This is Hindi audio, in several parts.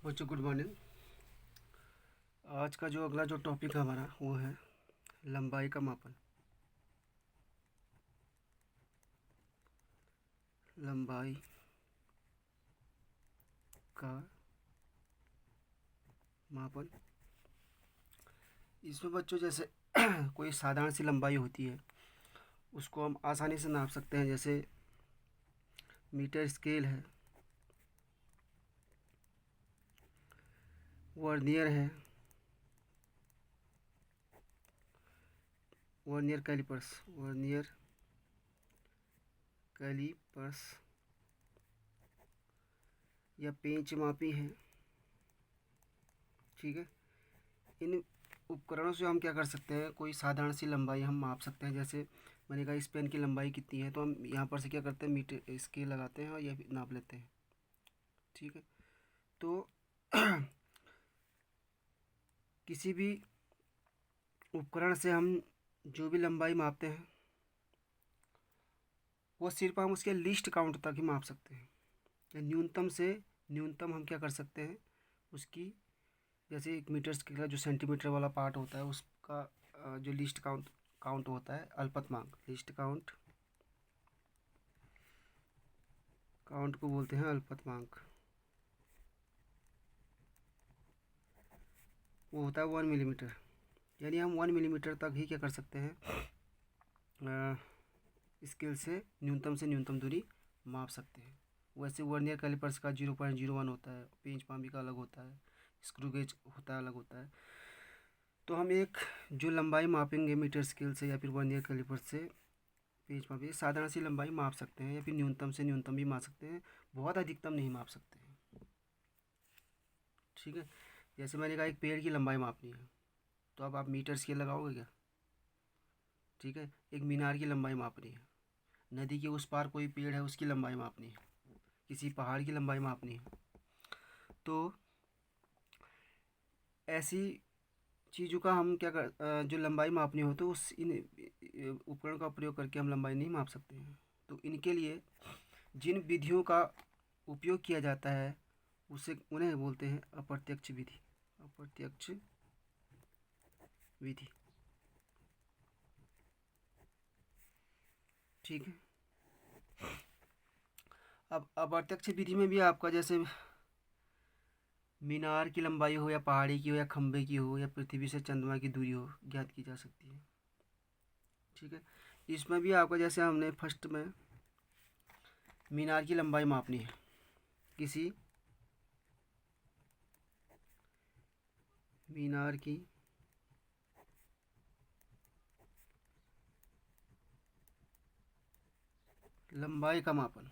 बच्चों गुड मॉर्निंग। आज का जो अगला जो टॉपिक है हमारा वो है लंबाई का मापन। लंबाई का मापन। इसमें बच्चों जैसे कोई साधारण सी लंबाई होती है उसको हम आसानी से नाप सकते हैं। जैसे मीटर स्केल है, वर्नियर है, वर्नियर कैलिपर्स, वर्नियर कैलिपर्स या पेंच मापी है। ठीक है, इन उपकरणों से हम क्या कर सकते हैं, कोई साधारण सी लंबाई हम माप सकते हैं। जैसे मैंने कहा इस पेन की लंबाई कितनी है, तो हम यहाँ पर से क्या करते हैं, मीटर स्केल लगाते हैं और यह नाप लेते हैं। ठीक है, तो किसी भी उपकरण से हम जो भी लंबाई मापते हैं वो सिर्फ हम उसके लीस्ट काउंट तक ही माप सकते हैं। या न्यूनतम से न्यूनतम हम क्या कर सकते हैं उसकी, जैसे एक मीटर स्केल का जो सेंटीमीटर वाला पार्ट होता है उसका जो लीस्ट काउंट काउंट होता है, अल्पतमांक, लीस्ट काउंट काउंट को बोलते हैं अल्पतमांक। वो होता है 1 मिलीमीटर। यानी हम 1 मिलीमीटर तक ही क्या कर सकते हैं, स्केल से न्यूनतम दूरी माप सकते हैं। वैसे वर्नियर कैलिपर्स का 0.01 होता है, पेंच मापी का अलग होता है, स्क्रू गेज होता है अलग होता है। तो हम एक जो लंबाई मापेंगे मीटर स्केल से या फिर वर्नियर कैलिपर से, पेंच मापी, साधारण सी लंबाई माप सकते हैं या फिर न्यूनतम से न्यूनतम भी माप सकते हैं। बहुत अधिकतम नहीं माप सकते हैं। ठीक है, जैसे मैंने कहा एक पेड़ की लंबाई मापनी है तो अब आप मीटर स्केल लगाओगे क्या। ठीक है, एक मीनार की लंबाई मापनी है, नदी के उस पार कोई पेड़ है उसकी लंबाई मापनी है, किसी पहाड़ की लंबाई मापनी है। तो ऐसी चीज़ों का हम क्या कर जो लंबाई मापनी हो तो उस इन उपकरण का प्रयोग करके हम लंबाई नहीं माप सकते हैं। तो इनके लिए जिन विधियों का उपयोग किया जाता है उसे उन्हें बोलते हैं अप्रत्यक्ष विधि। अप्रत्यक्ष विधि। ठीक है, अब अप्रत्यक्ष विधि में भी आपका जैसे मीनार की लंबाई हो या पहाड़ी की हो या खंबे की हो या पृथ्वी से चंद्रमा की दूरी हो ज्ञात की जा सकती है। ठीक है, इसमें भी आपका जैसे हमने फर्स्ट में मीनार की लंबाई मापनी है, किसी मीनार की लंबाई का मापन।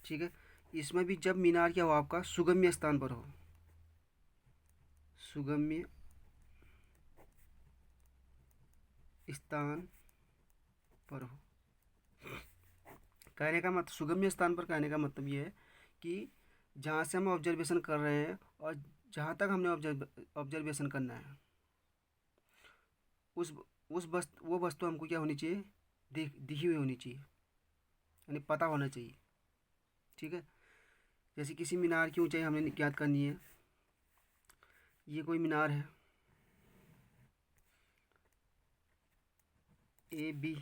ठीक है, इसमें भी जब मीनार क्या हो आपका सुगम्य स्थान पर हो, सुगम्य स्थान पर हो। कहने का मतलब सुगम्य स्थान पर कहने का मतलब ये है कि जहाँ से हम ऑब्जर्वेशन कर रहे हैं और जहाँ तक हमने ऑब्जर्वेशन करना है उस वो वस्तु हमको क्या होनी चाहिए, दिखी हुई होनी चाहिए, यानी पता होना चाहिए। ठीक है, जैसे किसी मीनार की ऊंचाई हमने ज्ञात करनी है, ये कोई मीनार है ए बी,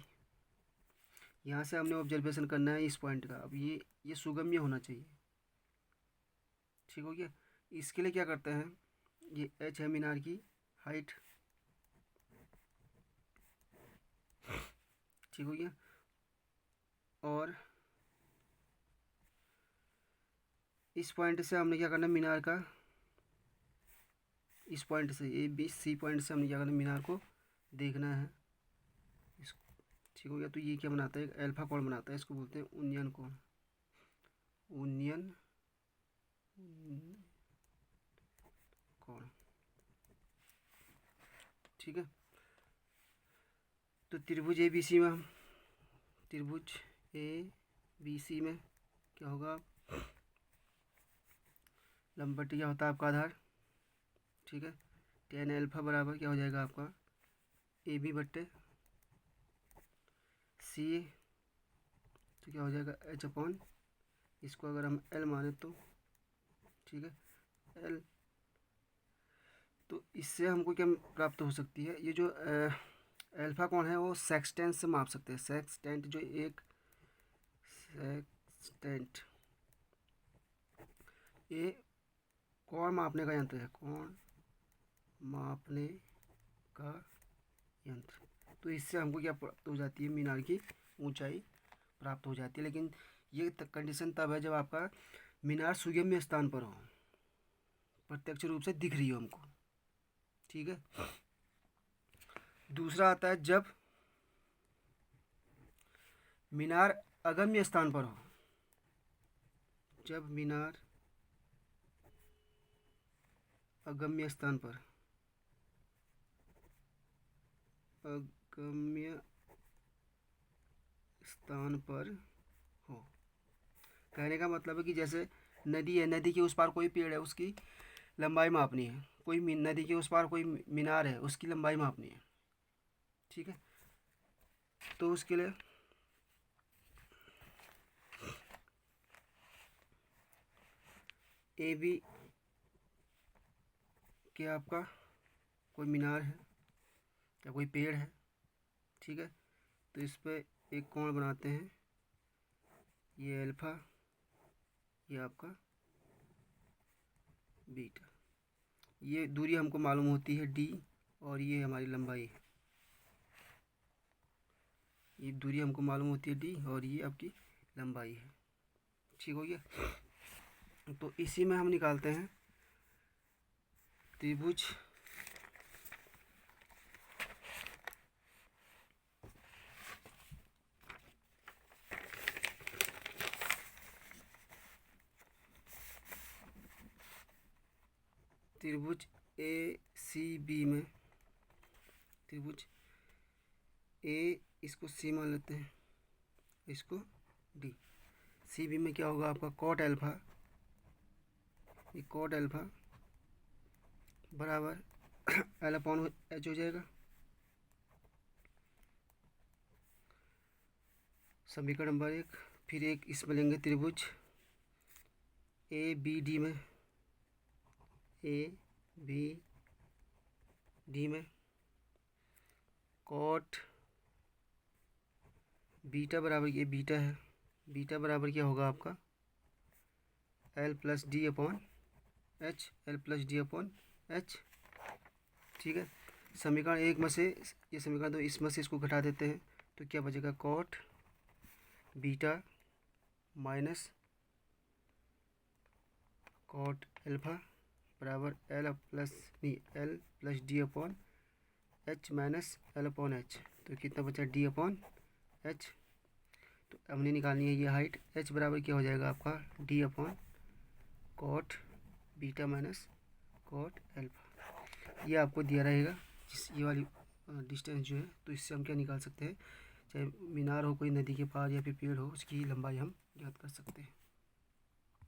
यहाँ से हमने ऑब्जर्वेशन करना है इस पॉइंट का। अब ये सुगम्य होना चाहिए। ठीक हो गया, इसके लिए क्या करते हैं, ये एच है मीनार की हाइट। ठीक हो गया, और इस पॉइंट से हमने क्या करना है, मीनार का इस पॉइंट से ए बी सी पॉइंट से हमने क्या करना है, मीनार को देखना है इसको। ठीक हो गया, तो ये क्या बनाता है, एक अल्फा कोण बनाता है, इसको बोलते हैं उन्नयन कोण। उन्नयन कोण। ठीक है, तो त्रिभुज ए बी सी में त्रिभुज ए बी सी में क्या होगा, लंबवत क्या होता है आपका आधार। ठीक है, टेन अल्फा बराबर क्या हो जाएगा आपका ए बी बट्टे सी, तो क्या हो जाएगा एच अपॉन इसको अगर हम एल माने तो ठीक है, एल। तो इससे हमको क्या प्राप्त हो सकती है, ये जो अल्फा कोण है वो सेक्सटेंट से माप सकते हैं। सेक्सटेंट जो एक सेक्सटेंट ये कोण मापने का यंत्र है, कोण मापने का यंत्र। तो इससे हमको क्या प्राप्त हो जाती है, मीनार की ऊंचाई प्राप्त हो जाती है। लेकिन ये कंडीशन तब है जब आपका मीनार सुगम्य स्थान पर हो, प्रत्यक्ष रूप से दिख रही हो हमको, ठीक है। दूसरा आता है जब मीनार अगम्य स्थान पर हो, जब मीनार अगम्य स्थान पर, अगम्य स्थान पर हो। कहने का मतलब है कि जैसे नदी है, नदी के उस पार कोई पेड़ है, उसकी लंबाई मापनी है। कोई नदी के उस पार कोई मीनार है, उसकी लंबाई मापनी है, ठीक है। तो उसके लिए ए बी के आपका कोई मीनार है या कोई पेड़ है, ठीक है। तो इस पर एक कोण बनाते हैं, ये अल्फा, ये आपका बीटा। ये दूरी हमको मालूम होती है डी, और ये हमारी लंबाई है। ये दूरी हमको मालूम होती है डी, और ये आपकी लंबाई है, ठीक हो गया। तो इसी में हम निकालते हैं त्रिभुज त्रिभुज ए सी बी में, त्रिभुज ए, इसको सी मान लेते हैं, इसको डी। सी बी में क्या होगा आपका कॉट अल्फा, ये कॉट अल्फा बराबर एल अपॉन एच हो जाएगा। समीकरण नंबर 1। फिर एक इसमें लेंगे त्रिभुज ए बी डी में, ए बी डी में कॉट बीटा बराबर, ये बीटा है, बीटा बराबर क्या होगा आपका L plus D upon H, L plus D upon H, ठीक है। समीकरण 1 में से ये समीकरण तो इसमें से इसको घटा देते हैं, तो क्या बचेगा cot beta minus cot alpha बराबर L plus D upon H minus L upon H. तो कितना बचा डी अपॉन एच। तो हमने निकालनी है ये हाइट, एच बराबर क्या हो जाएगा आपका D upon cot beta minus cot alpha. ये आपको दिया रहेगा ये वाली डिस्टेंस जो है। तो इससे हम क्या निकाल सकते हैं, चाहे मीनार हो कोई नदी के पार या फिर पेड़ हो, उसकी लंबाई हम ज्ञात कर सकते हैं।